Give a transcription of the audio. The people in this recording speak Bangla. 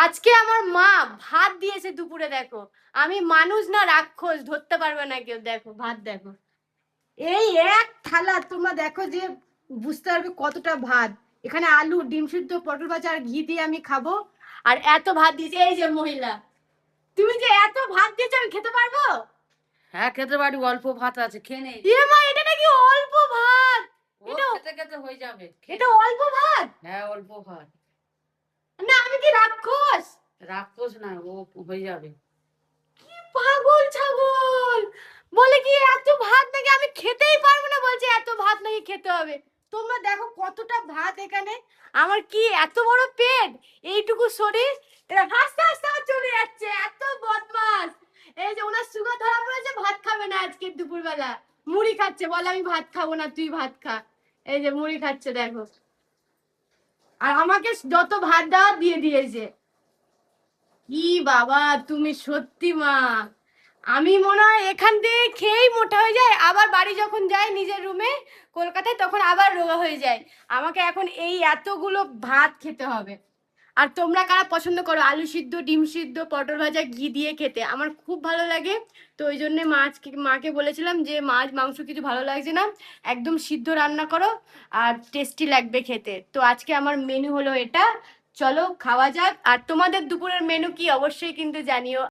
আজকে আমার মা ভাত দিয়েছে দুপুরে, দেখো। আমি মানুষ না রাক্ষস, ধরতে পারবে না কেউ। দেখো ভাত, দেখো এই এক থালা। তোমরা দেখো যে বুঝতে পারবে কতটা ভাত। এখানে আলু, ডিম সিদ্ধ, পটল ভাজা আর ঘি দিয়ে আমি খাবো। আর এত ভাত দিয়েছে এই যে মহিলা। তুমি যে এত ভাত দিয়েছো, আমি খেতে পারবো? হ্যাঁ খেতে পারি, অল্প ভাত আছে, খেয়ে নে। মা, এটা নাকি অল্প ভাত? এটা খেতে খেতে হয়ে যাবে। এটা অল্প ভাত? হ্যাঁ অল্প ভাত। না আমি কি রাক্ষস? রাক্ষস না, ও হয়ে যাবে। কি পাগল ছাগল, বলে কি এত ভাত নাকি আমি খেতেই পারবো না, বলছে এত ভাত নাকি খেতে হবে। তোমরা দেখো কতটা ভাত এখানে। আমার কি এত বড় পেট, এইটুকু শরীর, এরা হাসতে হাসতে আমার চলে যাচ্ছে। এত বদমাস। এই যে ওনার সুগার ধরা পড়েছে, ভাত খাবে না আজকে দুপুরবেলা। মুড়ি খাচ্ছে, বলে আমি ভাত খাবো না, তুই ভাত খা। এই যে মুড়ি খাচ্ছে দেখো। আর আমাকে যত ভাত দেওয়া দিয়ে দিয়েছে। কি বাবা তুমি সত্যি মা। আমি মনে হয় এখান থেকে খেয়েই মোটা হয়ে যায়, আবার বাড়ি যখন যাই নিজের রুমে কলকাতায়, তখন আবার রোগা হয়ে যায়। আমাকে এখন এই এতগুলো ভাত খেতে হবে। আর তোমরা কারা পছন্দ করো আলু সিদ্ধ, ডিম সিদ্ধ, পটল ভাজা ঘি দিয়ে খেতে? আমার খুব ভালো লাগে। তো ওই জন্যে মাকে বলেছিলাম যে মাছ মাংস কিছু ভালো লাগছে না, একদম সিদ্ধ রান্না করো, আর টেস্টি লাগবে খেতে। তো আজকে আমার মেনু হলো এটা। চলো খাওয়া যাক। আর তোমাদের দুপুরের মেনু কি অবশ্যই কিন্তু জানিও।